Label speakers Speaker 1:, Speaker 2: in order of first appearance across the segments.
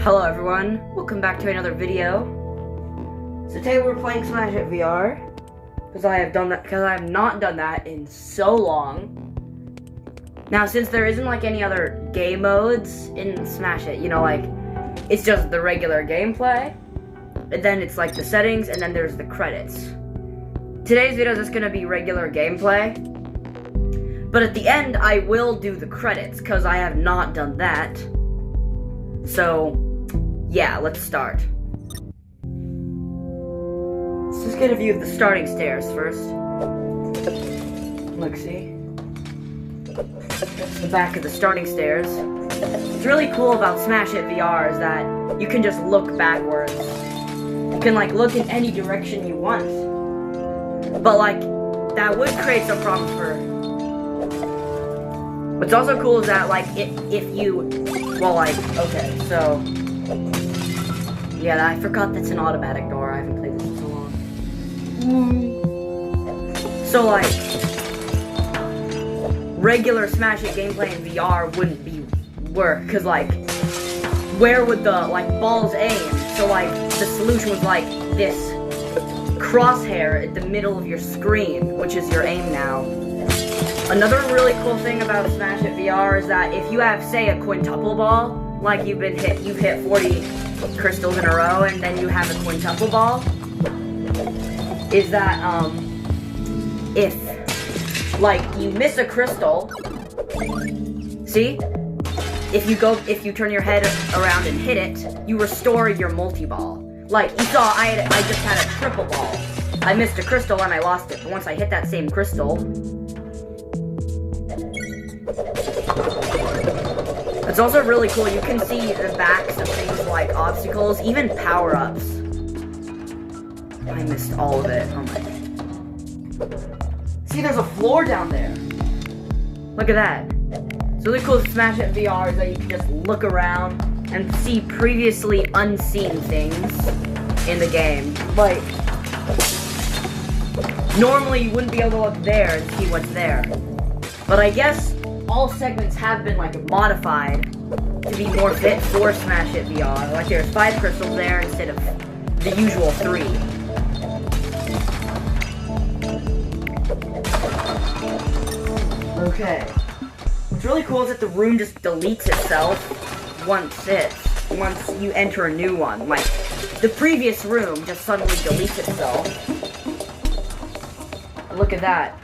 Speaker 1: Hello everyone, welcome back to another video. So today we're playing Smash It VR because I have not done that in so long. Now since there isn't like any other game modes in Smash It, you know, like it's just the regular gameplay, and then it's like the settings, and then there's the credits. Today's video is just gonna be regular gameplay, but at the end I will do the credits because I have not done that. So yeah, let's start. Let's just get a view of the starting stairs first. Look, see? That's the back of the starting stairs. What's really cool about Smash It VR is that you can just look backwards. You can like look in any direction you want. But like, that would create some problems for... What's also cool is that like, if you... Well like, okay, so... Yeah, I forgot that's an automatic door. I haven't played this in so long. So like, regular Smash It gameplay in VR wouldn't work, cause like, where would the like balls aim? So like, the solution was like this crosshair at the middle of your screen, which is your aim now. Another really cool thing about Smash It VR is that if you have, say, a quintuple ball, like you've hit 40 crystals in a row, and then you have a quintuple ball, is that, if, like, you miss a crystal, see? If you turn your head around and hit it, you restore your multi-ball. Like, you saw, I just had a triple ball. I missed a crystal and I lost it, but once I hit that same crystal... It's also really cool, you can see the backs of things like obstacles, even power-ups. I missed all of it, oh my god. See, there's a floor down there. Look at that. It's really cool to Smash It VR is that you can just look around and see previously unseen things in the game. Like, normally you wouldn't be able to look there and see what's there. But I guess all segments have been like modified to be more fit for Smash It VR. Like there's 5 crystals there instead of the usual 3. Okay. What's really cool is that the room just deletes itself once you enter a new one. Like the previous room just suddenly deletes itself. Look at that.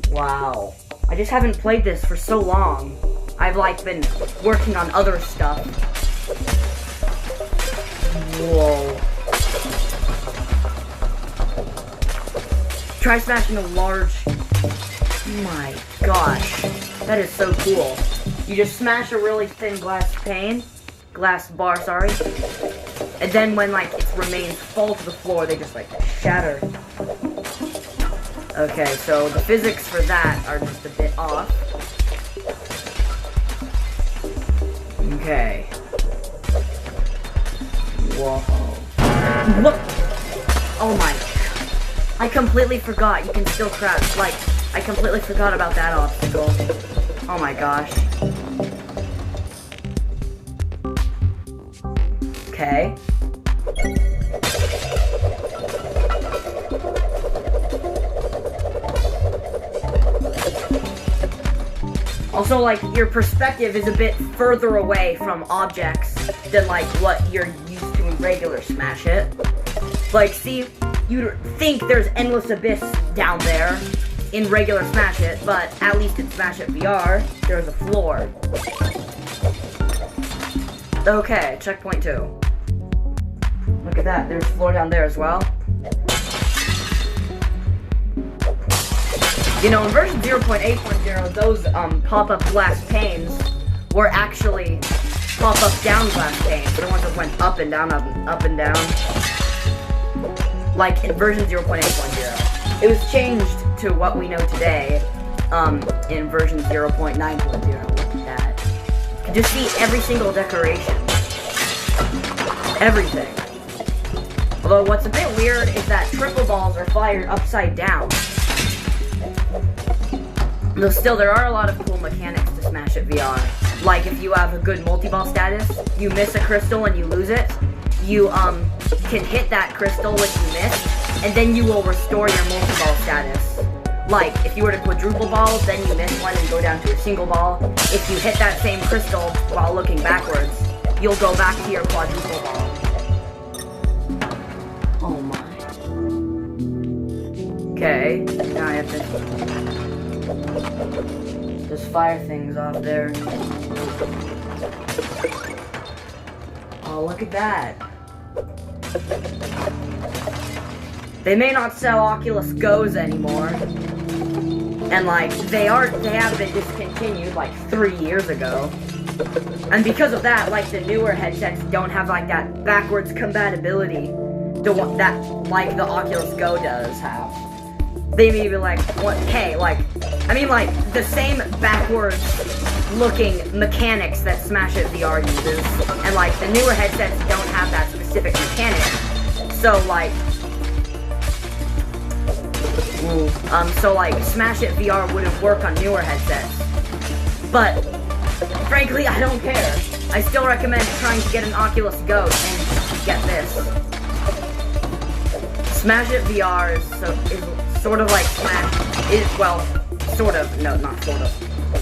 Speaker 1: Wow. I just haven't played this for so long. I've like been working on other stuff. Whoa. Try smashing a large... Oh my gosh. That is so cool. You just smash a really thin glass bar, sorry. And then when like its remains fall to the floor, they just like shatter. Okay, so the physics for that are just a bit off. Okay. Whoa. What? Oh my. I completely forgot. You can still crash. Like, I completely forgot about that obstacle. Oh my gosh. Okay. Also, like, your perspective is a bit further away from objects than, like, what you're used to in regular Smash It. Like, see, you think there's endless abyss down there in regular Smash It, but at least in Smash It VR, there's a floor. Okay, checkpoint 2. Look at that, there's a floor down there as well. You know, in version 0.8.0, those pop-up glass panes were actually pop-up down glass panes. The ones that went up and down, up and down. Like in version 0.8.0. It was changed to what we know today in version 0.9.0. Look at that. You can just see every single decoration. Everything. Although what's a bit weird is that triple balls are fired upside down. Though still, there are a lot of cool mechanics to Smash It VR. Like, if you have a good multi-ball status, you miss a crystal and you lose it, you, can hit that crystal which you missed, and then you will restore your multi-ball status. Like, if you were to quadruple ball, then you miss one and go down to a single ball. If you hit that same crystal while looking backwards, you'll go back to your quadruple ball. Oh my. Okay, now I have to... just fire things off there. Oh, look at that. They may not sell Oculus Go's anymore. And like, they have been discontinued like 3 years ago. And because of that, like the newer headsets don't have like that backwards compatibility, the one that like the Oculus Go does have. They may be like, what? Hey, like, I mean like the same backwards looking mechanics that Smash It VR uses, and like the newer headsets don't have that specific mechanic. So like, Smash It VR wouldn't work on newer headsets. But frankly, I don't care. I still recommend trying to get an Oculus Go and get this. Smash It VR is sort of like sort of, no, not sort of.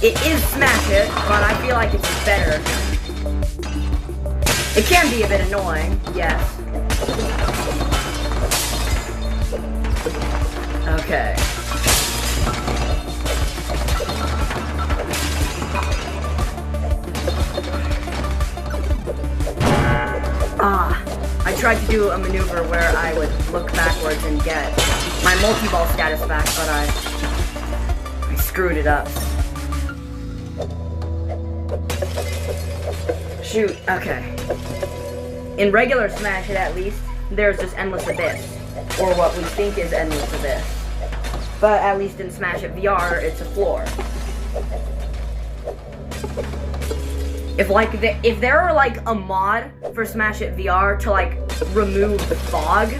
Speaker 1: It is Smash It, but I feel like it's better. It can be a bit annoying, yes. Okay. I tried to do a maneuver where I would look backwards and get my multi-ball status back, but I screwed it up. Shoot, okay. In regular Smash It, at least, there's just Endless Abyss, or what we think is Endless Abyss. But at least in Smash It VR, it's a floor. If there were like a mod for Smash It VR to like remove the fog,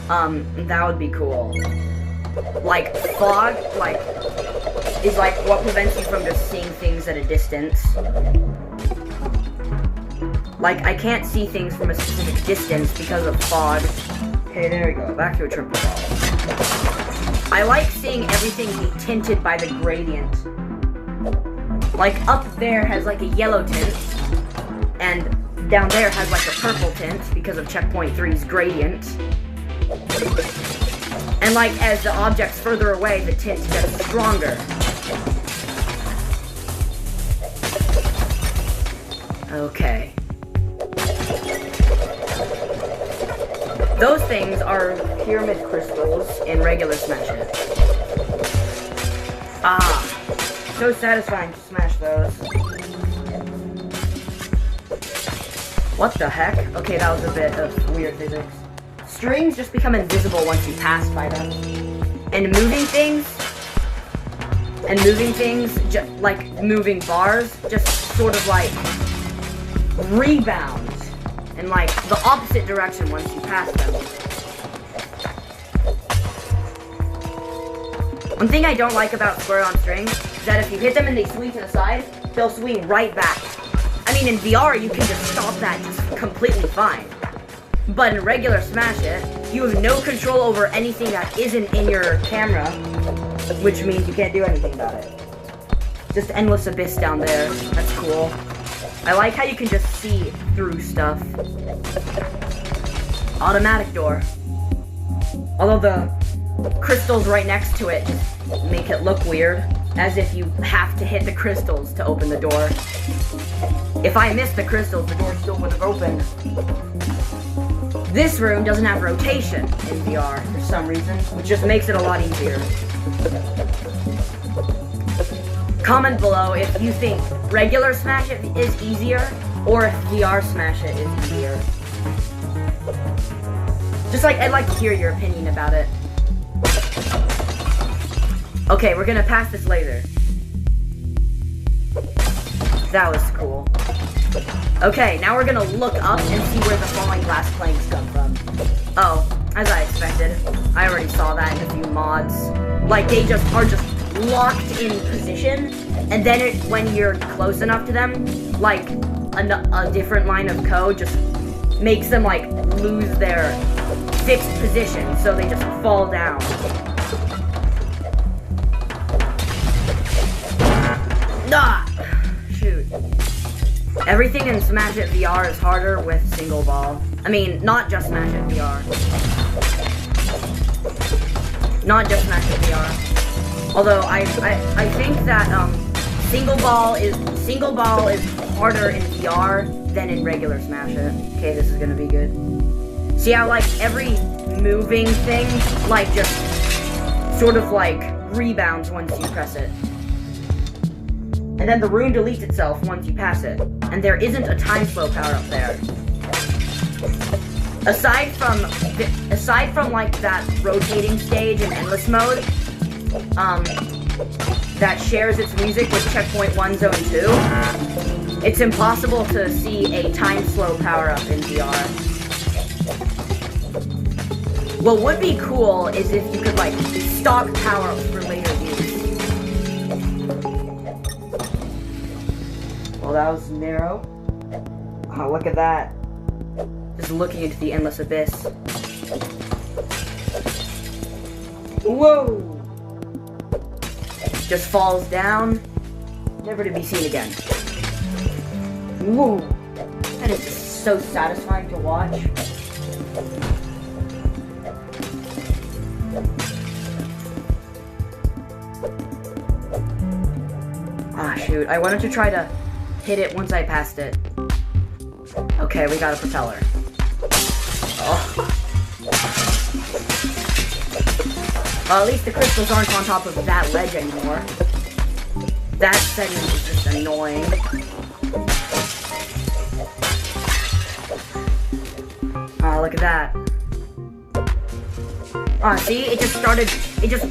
Speaker 1: that would be cool. Like fog, like is like what prevents you from just seeing things at a distance. Like I can't see things from a specific distance because of fog. Okay, there we go. Back to a triple ball. I like seeing everything be tinted by the gradient. Like, up there has, like, a yellow tint, and down there has, like, a purple tint because of Checkpoint 3's gradient. And, like, as the object's further away, the tint gets stronger. Okay. Those things are pyramid crystals in regular Smash It. So satisfying to smash those. What the heck? Okay, that was a bit of weird physics. Strings just become invisible once you pass by them. And moving things, like moving bars, just sort of like rebound in like the opposite direction once you pass them. One thing I don't like about square on strings is that if you hit them and they swing to the side, they'll swing right back. I mean, in VR, you can just stop that just completely fine. But in regular Smash It, you have no control over anything that isn't in your camera, which means you can't do anything about it. Just Endless Abyss down there. That's cool. I like how you can just see through stuff. Automatic door. Although the crystals right next to it just make it look weird, as if you have to hit the crystals to open the door. If I missed the crystals, the door still would have opened. This room doesn't have rotation in VR for some reason, which just makes it a lot easier. Comment below if you think regular Smash It is easier, or if VR Smash It is easier. Just like, I'd like to hear your opinion about it. Okay, we're gonna pass this laser. That was cool. Okay, now we're gonna look up and see where the falling glass planks come from. Oh, as I expected. I already saw that in a few mods. Like, they just are just locked in position, and then when you're close enough to them, like a different line of code just makes them like lose their fixed position, so they just fall down. Ah! Shoot. Everything in Smash It VR is harder with single ball. I mean, not just Smash It VR. Not just Smash It VR. Although I think that single ball is harder in VR than in regular Smash It. Okay, this is gonna be good. See how like every moving thing like just sort of like rebounds once you press it. And then the rune deletes itself once you pass it. And there isn't a time slow power up there. Aside from like that rotating stage in endless mode, that shares its music with Checkpoint 1 Zone 2, it's impossible to see a time slow power up in VR. What would be cool is if you could like stock power ups for later use. Well, that was narrow. Oh, look at that. Just looking into the endless abyss. Whoa! Just falls down, never to be seen again. Whoa! That is just so satisfying to watch. Ah, shoot. I wanted to try to hit it once I passed it. Okay, we got a propeller. Oh. Well, at least the crystals aren't on top of that ledge anymore. That segment is just annoying. Oh, look at that. Oh, see? It just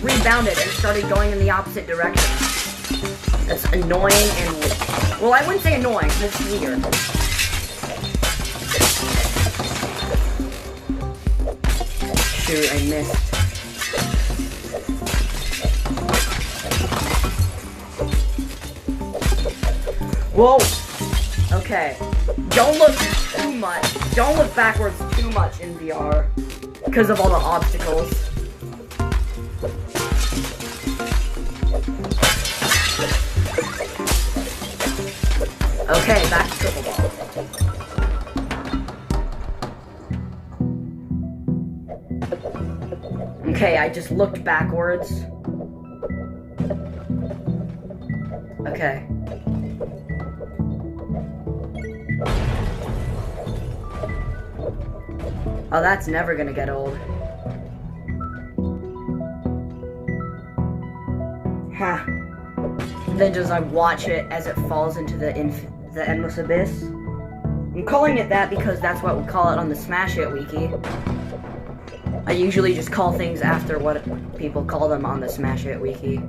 Speaker 1: rebounded and started going in the opposite direction. That's annoying and, well, I wouldn't say annoying, it's weird. Shoot, I missed. Whoa! Okay. Don't look too much. Don't look backwards too much in VR. Because of all the obstacles. Okay, back to triple ball. Okay, I just looked backwards. Okay. Oh, that's never gonna get old. Ha. Then just I watch it as it falls into the endless abyss. I'm calling it that because that's what we call it on the Smash It wiki. I usually just call things after what people call them on the Smash It wiki.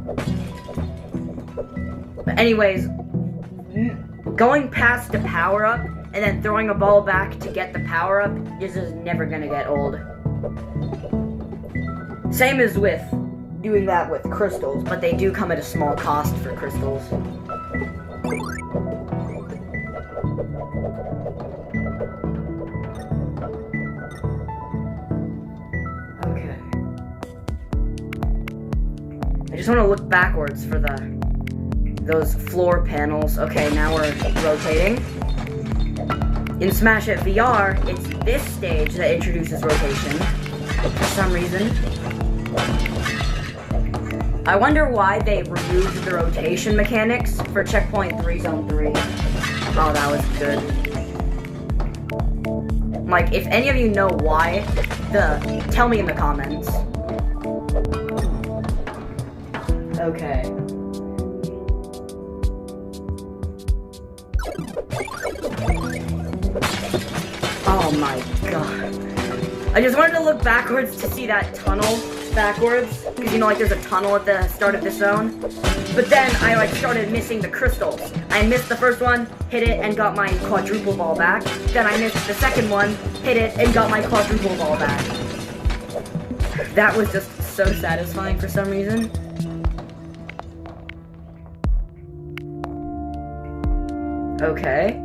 Speaker 1: But anyways, going past the power-up and then throwing a ball back to get the power-up is just never gonna get old. Same as with doing that with crystals, but they do come at a small cost for crystals. Okay. I just want to look backwards for those floor panels. Okay, now we're rotating. In Smash It VR, it's this stage that introduces rotation, for some reason. I wonder why they removed the rotation mechanics for Checkpoint 3 Zone 3. Oh, that was good. Like, if any of you know why, tell me in the comments. Okay. Oh my god. I just wanted to look backwards to see that tunnel backwards. Because you know, like, there's a tunnel at the start of this zone. But then I, like, started missing the crystals. I missed the first one, hit it, and got my quadruple ball back. Then I missed the second one, hit it, and got my quadruple ball back. That was just so satisfying for some reason. Okay.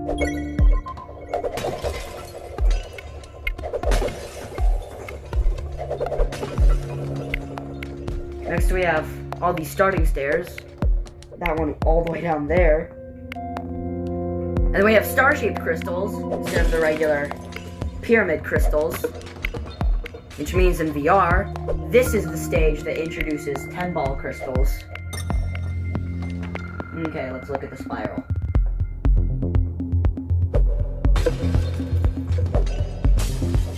Speaker 1: Next we have all these starting stairs. That one all the way down there. And then we have star-shaped crystals instead of the regular pyramid crystals. Which means in VR, this is the stage that introduces 10-ball crystals. Okay, let's look at the spiral.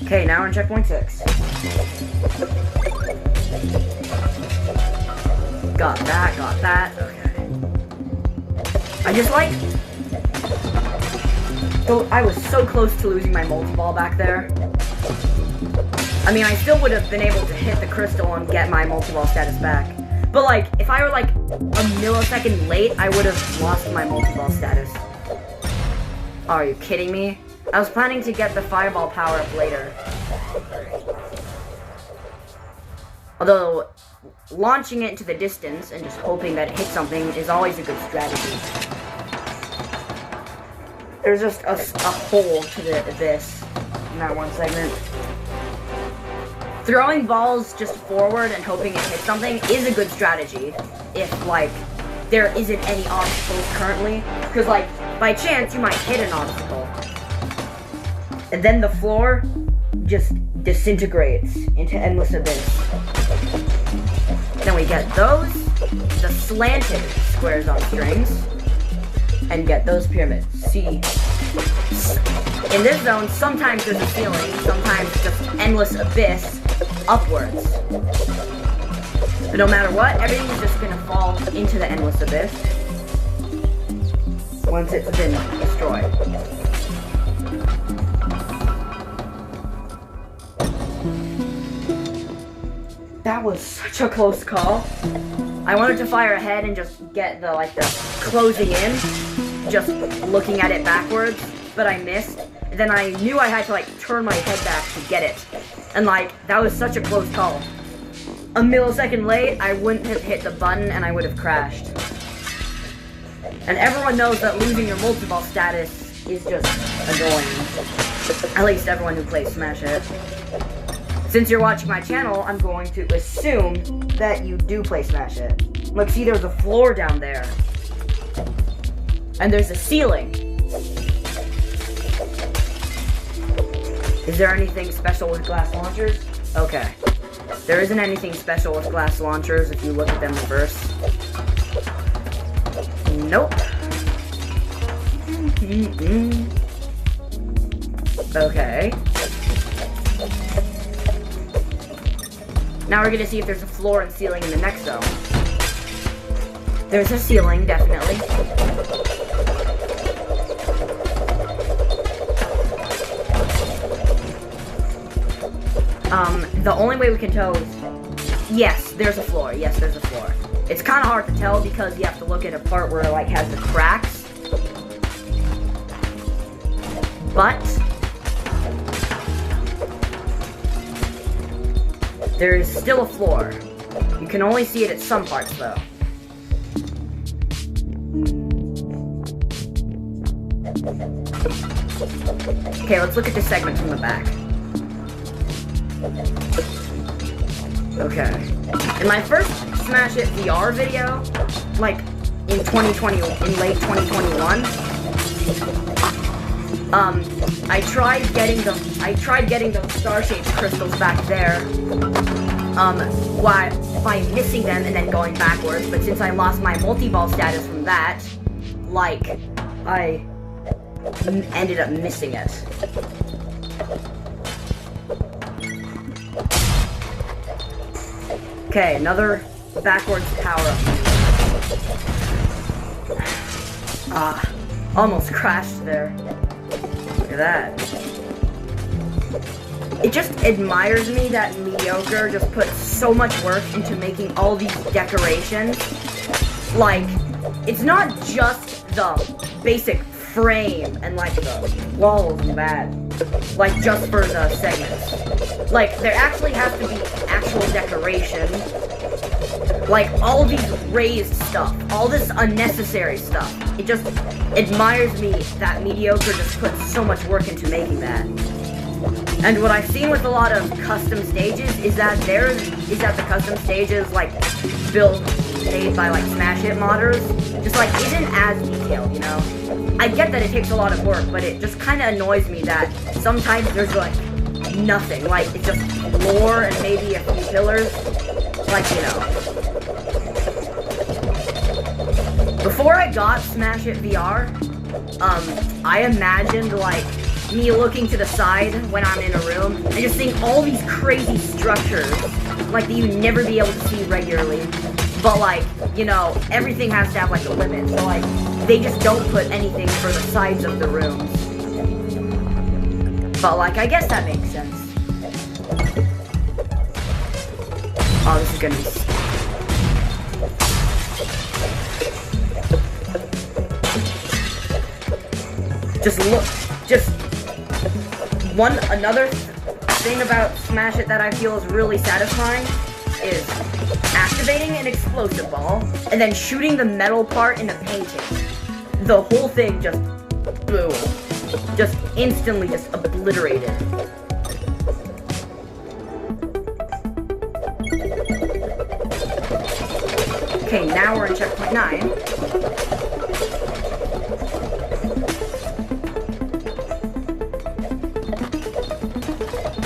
Speaker 1: Okay, now we're in checkpoint 6. Got that, okay. I just like... So, I was so close to losing my multi-ball back there. I mean, I still would have been able to hit the crystal and get my multi-ball status back. But like, if I were like a millisecond late, I would have lost my multi-ball status. Oh, are you kidding me? I was planning to get the fireball power-up later. Although, launching it into the distance and just hoping that it hits something is always a good strategy. There's just a hole to the abyss in that one segment. Throwing balls just forward and hoping it hits something is a good strategy if, like, there isn't any obstacles currently. Because, like, by chance, you might hit an obstacle. And then the floor just disintegrates into endless abyss. Then we get those, the slanted squares on strings, and get those pyramids. See, in this zone, sometimes there's a ceiling, sometimes just endless abyss upwards. But no matter what, everything's just gonna fall into the endless abyss once it's been destroyed. That was such a close call. I wanted to fire ahead and just get the closing in, just looking at it backwards, but I missed. And then I knew I had to turn my head back to get it. And that was such a close call. A millisecond late, I wouldn't have hit the button and I would have crashed. And everyone knows that losing your multi-ball status is just annoying. At least everyone who plays Smash Hit. Since you're watching my channel, I'm going to assume that you do play Smash Hit. Look, see, there's a floor down there. And there's a ceiling. Is there anything special with glass launchers? Okay. There isn't anything special with glass launchers if you look at them reverse. Nope. Okay. Now we're gonna see if there's a floor and ceiling in the next zone. There's a ceiling, definitely. The only way we can tell is... Yes, there's a floor. Yes, there's a floor. It's kind of hard to tell because you have to look at a part where it has the cracks. But... there is still a floor. You can only see it at some parts, though. Okay, let's look at this segment from the back. Okay. In my first Smash It VR video, in 2020, in late 2021, I tried getting those star-shaped crystals back there, by missing them and then going backwards, but since I lost my multi-ball status from that, I ended up missing it. Okay, another backwards power-up. Almost crashed there. Look at that. It just admires me that Mediocre just put so much work into making all these decorations. It's not just the basic frame and the walls and that. Just for the segments. There actually has to be actual decoration. Like, all these raised stuff, all this unnecessary stuff. It just admires me that Mediocre just put so much work into making that. And what I've seen with a lot of custom stages is that the custom stages, like, made by, like, Smash Hit modders, just, like, isn't as detailed, you know? I get that it takes a lot of work, but it just kind of annoys me that sometimes there's, like, nothing. Like, it's just floor and maybe a few pillars. Like, you know. Before I got Smash It VR, I imagined, like, me looking to the side when I'm in a room and just seeing all these crazy structures, like, that you'd never be able to see regularly. But, like, you know, everything has to have, like, a limit. So, like, they just don't put anything for the sides of the rooms. But, like, I guess that makes sense. Oh, this is gonna be... Another thing about Smash It that I feel is really satisfying is activating an explosive ball and then shooting the metal part in a painting. The whole thing just, boom. Just instantly just obliterated. Okay, now we're in checkpoint 9.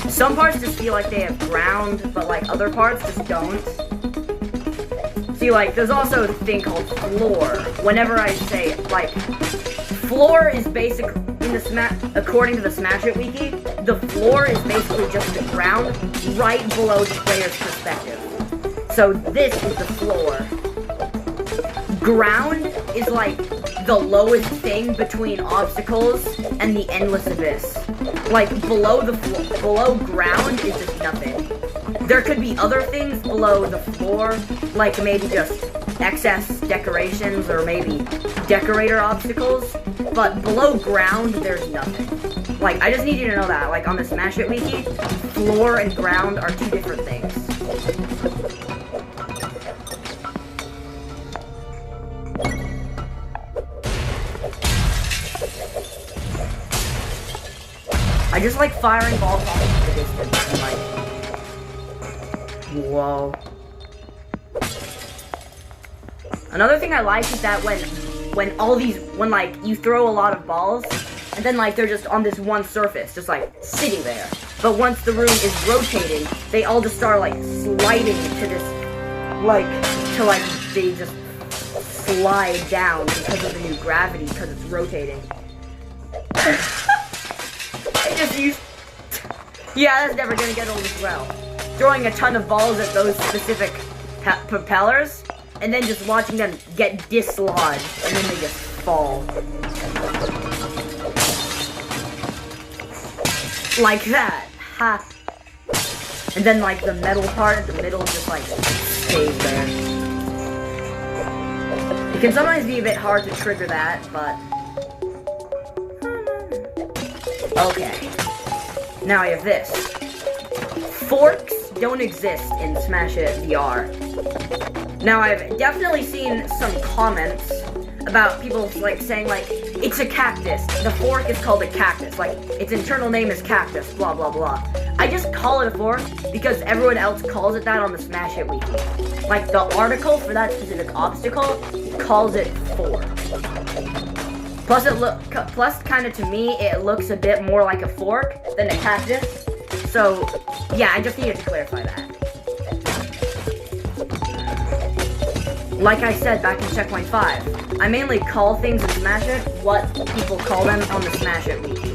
Speaker 1: Some parts just feel like they have ground, but like other parts just don't. See, like, there's also a thing called floor. Whenever I say, like, floor is basically, according to the Smash It wiki, the floor is basically just the ground right below the player's perspective. So this is the floor. Ground is like the lowest thing between obstacles and the endless abyss. Like, below ground is just nothing. There could be other things below the floor, like maybe just excess decorations or maybe decorator obstacles, but below ground, there's nothing. Like, I just need you to know that, like, on the Smash It wiki, floor and ground are two different things. I just like firing balls off into the distance and like, whoa. Another thing I like is that when like you throw a lot of balls and then like they're just on this one surface, just like sitting there. But once the room is rotating, they all just start like sliding to this, they just slide down because of the new gravity because it's rotating. Yeah, that's never gonna get old as well. Throwing a ton of balls at those specific propellers, and then just watching them get dislodged, and then they just fall. Like that. Ha. And then, like, the metal part at the middle just, like, stays there. It can sometimes be a bit hard to trigger that, but... Okay. Now I have this. Forks don't exist in Smash It VR. Now I've definitely seen some comments about people like saying like, it's a cactus. The fork is called a cactus. Like, its internal name is cactus, blah blah blah. I just call it a fork because everyone else calls it that on the Smash It wiki. Like, the article for that specific obstacle calls it fork. Plus, kind of to me, it looks a bit more like a fork than a cactus. So, yeah, I just needed to clarify that. Like I said back in Checkpoint 5, I mainly call things in Smash It what people call them on the Smash It wiki.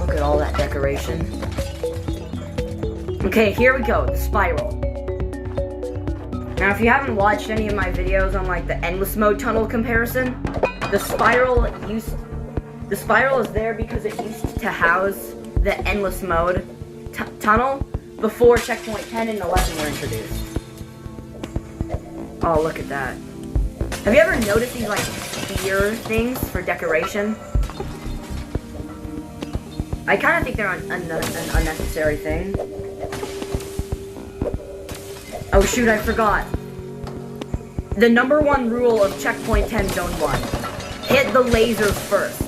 Speaker 1: Look at all that decoration. Okay, here we go, the spiral. Now, if you haven't watched any of my videos on, like, the endless mode tunnel comparison, the spiral is there because it used to house the endless mode tunnel before checkpoint 10 and 11 were introduced. Oh, look at that. Have you ever noticed these, like, spear things for decoration? I kind of think they're an unnecessary thing. Oh shoot, I forgot. The #1 rule of Checkpoint 10 Zone 1. Hit the lasers first.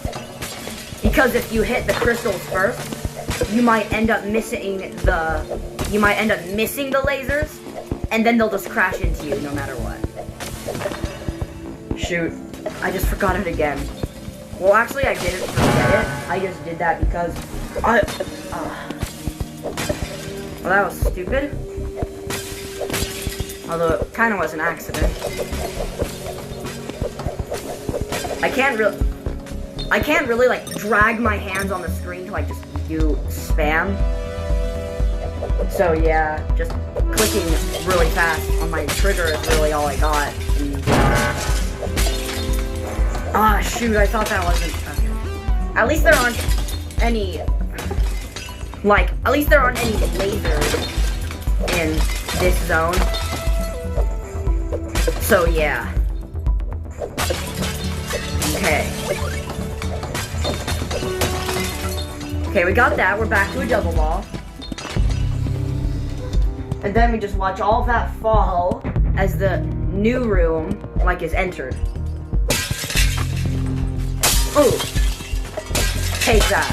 Speaker 1: Because if you hit the crystals first, you might end up missing the lasers, and then they'll just crash into you no matter what. Shoot, I just forgot it again. Well, actually, I didn't forget it. I just did that because well, that was stupid. Although it kind of was an accident. I can't really like drag my hands on the screen to like just do spam. So yeah, just clicking really fast on my trigger is really all I got. Ah, shoot, I thought that wasn't okay. At least there aren't any lasers in this zone. So yeah. Okay, we got that. We're back to a double wall. And then we just watch all of that fall as the new room, like, is entered. Ooh. Take that.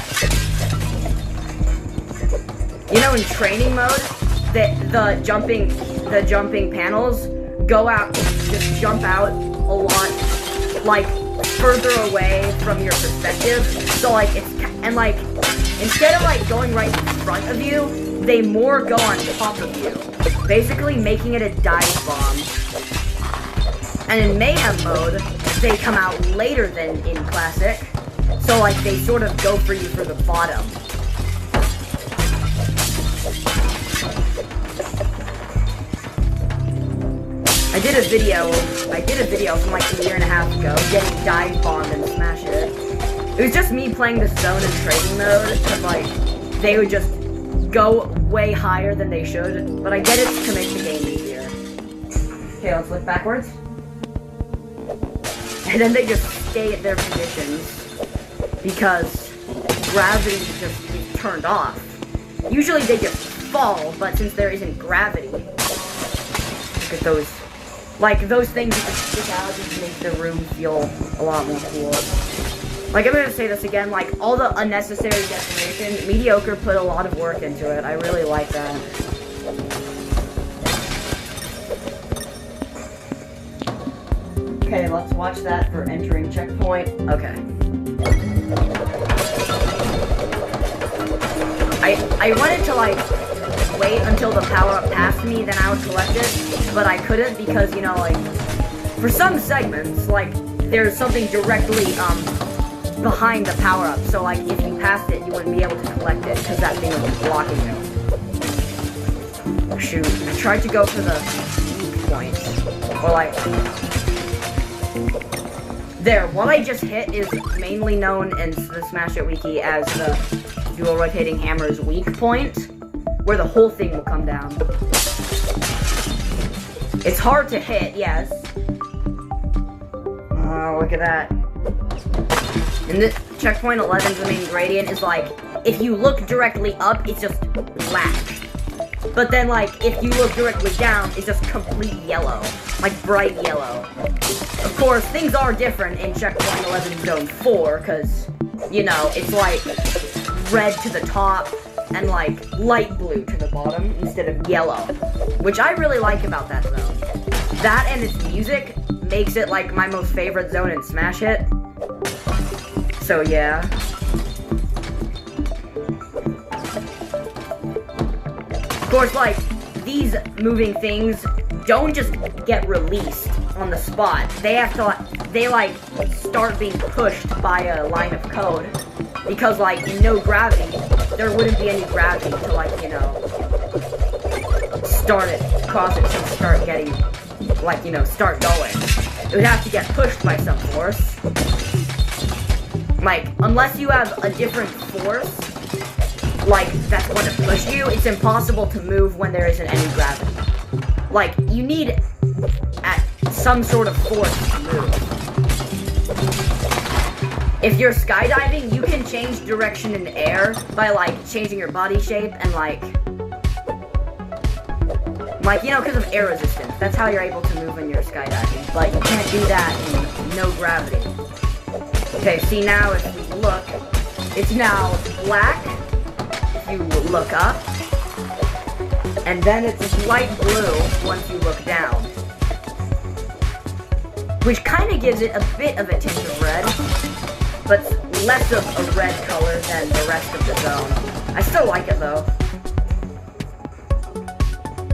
Speaker 1: You know, in training mode, the jumping panels go out, just jump out a lot, like, further away from your perspective. So, like, instead of, like, going right in front of you, they more go on top of you, basically making it a dive bomb. And in Mayhem mode, they come out later than in Classic, so like they sort of go for you for the bottom. I did a video from like a year and a half ago, getting dive bombed and smash it. It was just me playing the zone and trading mode, because like, they would just go way higher than they should, but I get it to make the game easier. Okay, let's look backwards. And then they just stay at their positions, because gravity just is turned off. Usually they just fall, but since there isn't gravity, look at those. Like, those things that just stick out just make the room feel a lot more cool. Like, I'm gonna say this again, like, all the unnecessary decoration, Mediocre put a lot of work into it. I really like that. Okay, let's watch that for entering checkpoint. Okay. I wanted to, like, wait until the power-up passed me, then I would collect it, but I couldn't because, you know, like, for some segments, like, there's something directly, behind the power-up, so like if you passed it, you wouldn't be able to collect it because that thing would be blocking you. Shoot, I tried to go for the weak points, or like, there. What I just hit is mainly known in the Smash It Wiki as the dual rotating hammer's weak point, where the whole thing will come down. It's hard to hit, yes. Oh, look at that. And this checkpoint 11's the main gradient is like, if you look directly up, it's just black. But then like, if you look directly down, it's just complete yellow. Like bright yellow. Of course, things are different in checkpoint 11 zone 4, because, you know, it's like red to the top and like light blue to the bottom instead of yellow. Which I really like about that zone. That and its music makes it like my most favorite zone in Smash Hit. So yeah. Of course, like, these moving things don't just get released on the spot. They have to, like, start being pushed by a line of code. Because, like, in no gravity, there wouldn't be any gravity to, like, you know, cause it to start getting, like, you know, start going. It would have to get pushed by some force. Like, unless you have a different force, like, that's going to push you, it's impossible to move when there isn't any gravity. Like, you need some sort of force to move. if you're skydiving, you can change direction in the air by like changing your body shape and like you know, because of air resistance. That's how you're able to move when you're skydiving. But you can't do that in no gravity. Okay, see now if we look, it's now black if you look up, and then it's light blue once you look down. Which kind of gives it a bit of a tint of red, but less of a red color than the rest of the zone. I still like it though.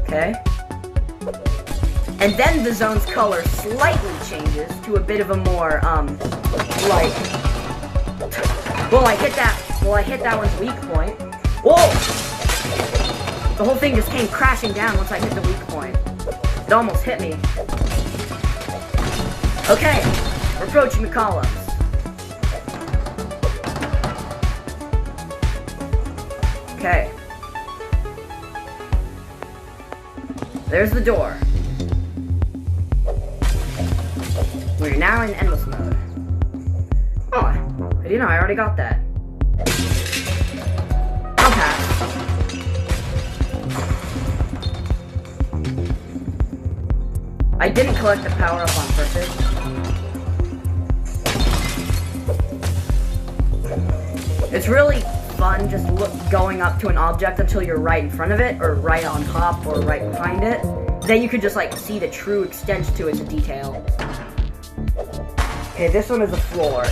Speaker 1: Okay. And then the zone's color slightly changes to a bit of a more, like... Well, I hit that one's weak point. Whoa! The whole thing just came crashing down once I hit the weak point. It almost hit me. Okay, we're approaching the columns. Okay. There's the door. We're now in endless mode. Oh, I didn't know, I already got that. I'll pass. I didn't collect the power-up on purpose. It's really fun just going up to an object until you're right in front of it, or right on top, or right behind it. Then you could just like see the true extent to its detail. Okay, this one is a floor.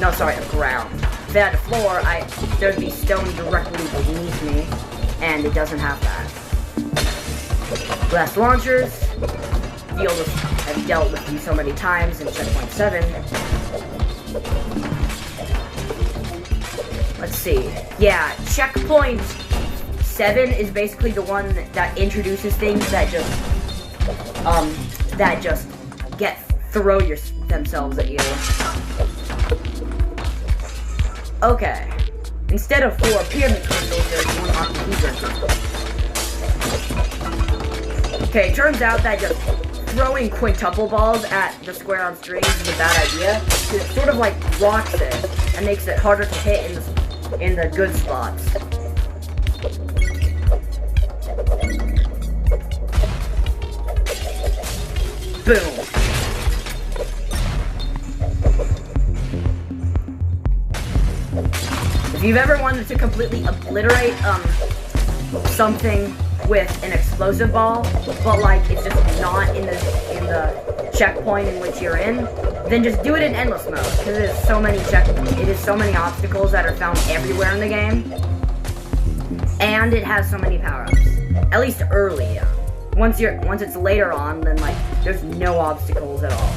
Speaker 1: No, sorry, a ground. If it had a floor, there'd be stone directly beneath me, and it doesn't have that. Blast launchers. I've dealt with you so many times in Checkpoint 7. Let's see. Yeah, Checkpoint 7 is basically the one that introduces things that just throw themselves at you. Okay. Instead of 4 pyramid crystals, there's 1 octahedron crystal. Okay, it turns out that just throwing quintuple balls at the square on strings is a bad idea. It sort of like rocks it and makes it harder to hit in the good spots. Boom. If you've ever wanted to completely obliterate something with an explosive ball, but like it's just not in the checkpoint in which you're in, then just do it in endless mode, because it is so many obstacles that are found everywhere in the game, and it has so many power-ups. At least early. Once it's later on, then like there's no obstacles at all.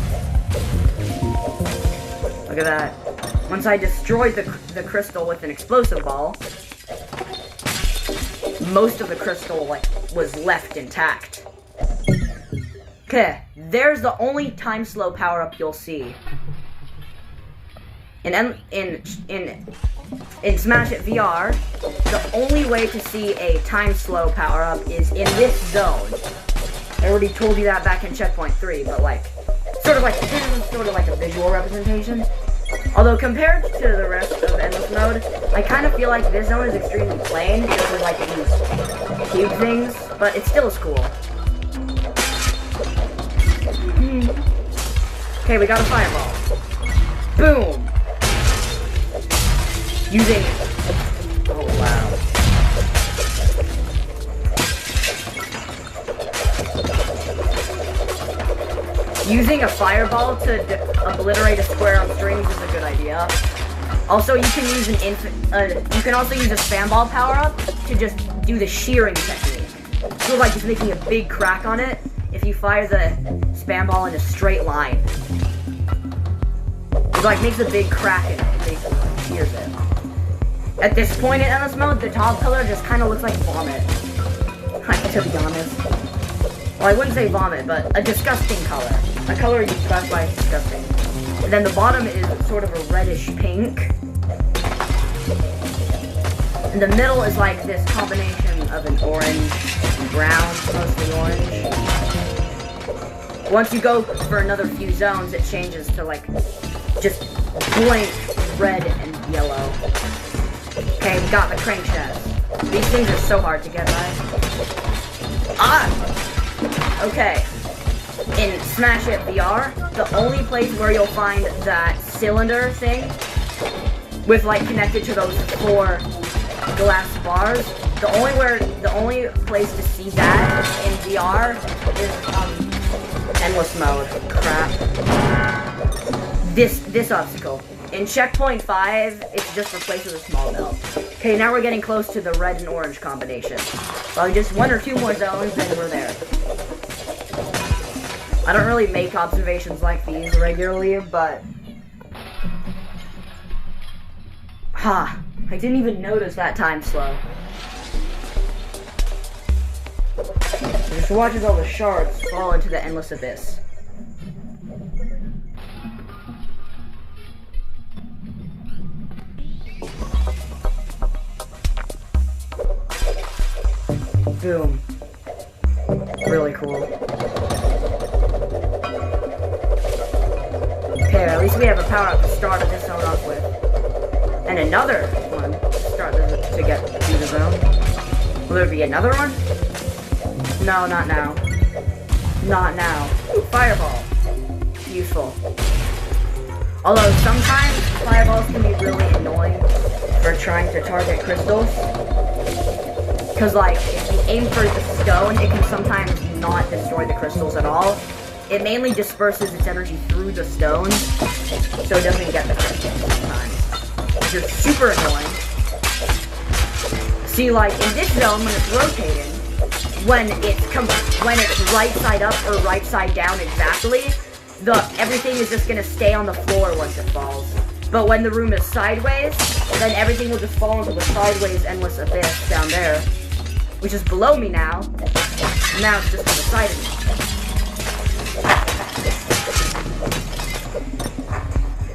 Speaker 1: Look at that. Once I destroyed the crystal with an explosive ball, most of the crystal was left intact. Okay, there's the only time slow power up you'll see. In Smash It VR, the only way to see a time slow power up is in this zone. I already told you that back in Checkpoint 3, but this is sort of like a visual representation. Although compared to the rest of endless mode, I kind of feel like this zone is extremely plain because of like these cube things, but it still is cool. Okay, we got a fireball. Boom! Oh wow. Using a fireball to obliterate a square on strings is a good idea. Also, you can use you can also use a spam ball power up to just do the shearing technique. So like just making a big crack on it if you fire the spam ball in a straight line. It like makes a big crack in it and basically shears it. At this point in endless mode, the top color just kind of looks like vomit. To be honest. Well, I wouldn't say vomit, but a disgusting color. A color you classify as disgusting. And then the bottom is sort of a reddish pink. And the middle is like this combination of an orange and brown, mostly orange. Once you go for another few zones, it changes to like just blink red and yellow. Okay, we got the crankshaft. These things are so hard to get by. Okay. In Smash It VR, the only place where you'll find that cylinder thing with like connected to those 4 glass bars, the only place to see that in VR is endless mode. Crap. This obstacle. In Checkpoint 5, it's just replaced with a small bell. Okay, now we're getting close to the red and orange combination. Well, just 1 or 2 more zones, then we're there. I don't really make observations like these regularly, but... Ha! I didn't even notice that time slow. Just watch as all the shards fall into the endless abyss. Boom. Really cool. Okay, at least we have a power-up to start this zone off with. And another one to start to get to the zone. Will there be another one? No, not now. Not now. Fireball. Useful. Although sometimes fireballs can be really annoying for trying to target crystals. Because, like, if you aim for the stone, it can sometimes not destroy the crystals at all. It mainly disperses its energy through the stone, so it doesn't get the crystals sometimes. Which is super annoying. See, like, in this zone, when it's rotating, when it's right side up or right side down exactly, everything is just gonna stay on the floor once it falls. But when the room is sideways, then everything will just fall into the sideways endless abyss down there. Which is below me now. Now it's just to the side of me.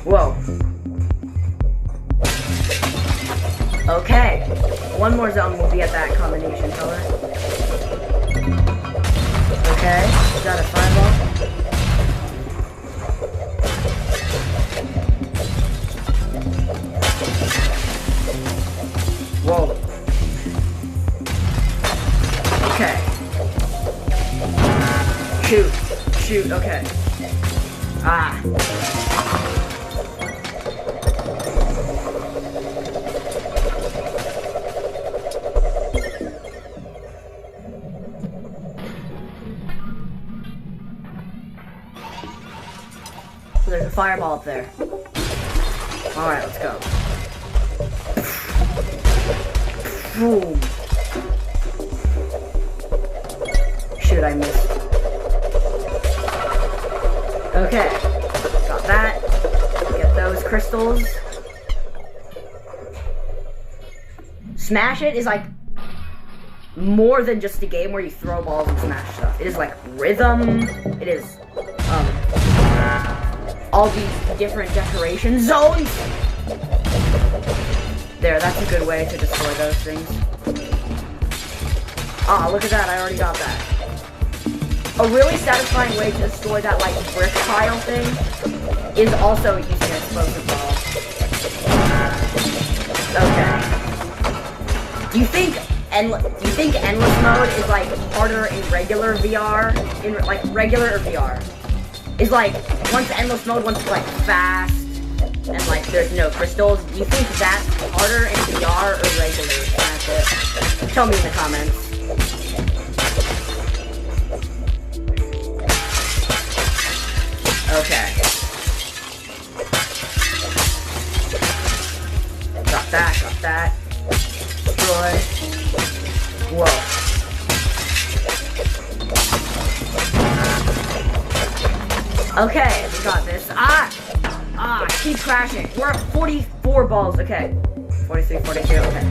Speaker 1: Whoa. Okay. 1 more zone will be at that combination color. Okay. Got a fireball. Whoa. Okay. Shoot, okay. Ah. There's a fireball up there. Alright, let's go. Boom. Shoot, I missed. Okay. Got that. Get those crystals. Smash It is like more than just a game where you throw balls and smash stuff. It is like rhythm. It is all these different decoration zones. There, that's a good way to destroy those things. Ah, look at that, I already got that. A really satisfying way to destroy that, like, brick pile thing is also using an explosive ball. Okay. Do you think endless mode is, like, harder in regular VR? In, like, regular or VR? Is, like, once endless mode, once it's, like, fast, and, like, there's no crystals, do you think that's harder in VR or regular? That's it. Tell me in the comments. Okay. Got that. Destroy. Whoa. Okay, we got this. Keep crashing. We're at 44 balls, okay. 43, 42, okay.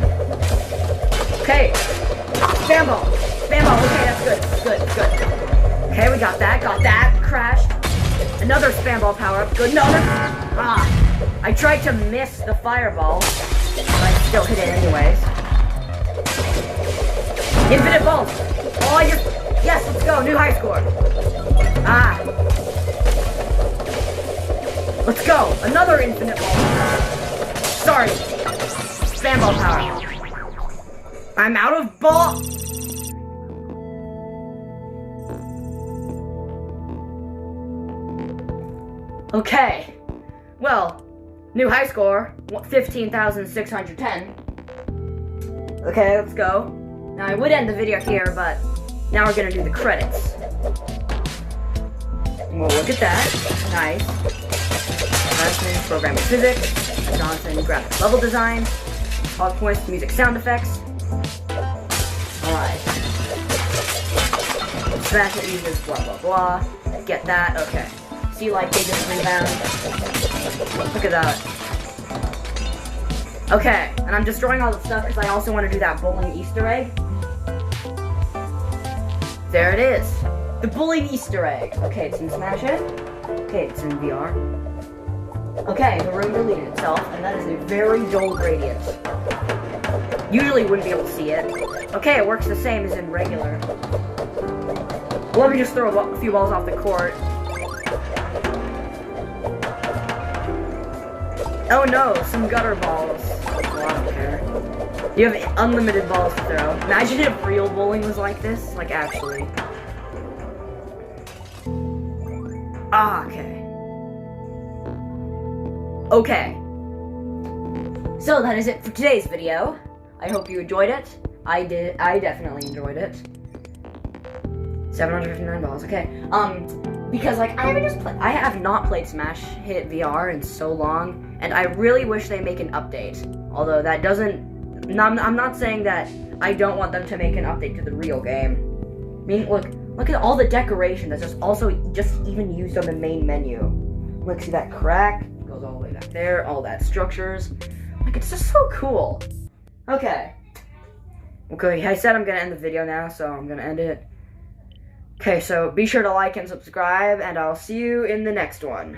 Speaker 1: Okay. Spam ball, okay, that's good. Okay, we got that, crashed. Another spam ball power up, good, no, I tried to miss the fireball, but I still hit it anyways. Infinite balls. Oh, yes, let's go, new high score. Let's Let's go! Another infinite ball power. Sorry. Spam ball power. I'm out of ball. Okay. Well, new high score, 15,610. Okay, let's go. Now, I would end the video here, but now we're gonna do the credits. Well, look at that. Nice. Advancement, programming physics, Johnson, graphics level design, all points, music sound effects. Alright. Smash it uses blah blah blah. Get that, okay. See, like, they just rebound. Look at that. Okay, and I'm destroying all the stuff because I also want to do that bowling Easter egg. There it is. The bowling Easter egg. Okay, it's in Smash It. Okay, it's in VR. Okay, the room deleted itself, and that is a very dull gradient. Usually wouldn't be able to see it. Okay, it works the same as in regular. Well, let me just throw a few balls off the court. Oh no, some gutter balls. Well, I don't care. You have unlimited balls to throw. Imagine if real bowling was like this. Like, actually. Ah, okay. Okay. So that is it for today's video. I hope you enjoyed it. I did. I definitely enjoyed it. 759 balls. Okay. Because like I have not played Smash Hit VR in so long, and I really wish they make an update. Although that doesn't. I'm not saying that I don't want them to make an update to the real game. I mean, look at all the decoration that's just even used on the main menu. Look, see that crack? It goes all the way back there. All that structures. Like, it's just so cool. Okay. Okay, I said I'm gonna end the video now, so I'm gonna end it. Okay, so be sure to like and subscribe, and I'll see you in the next one.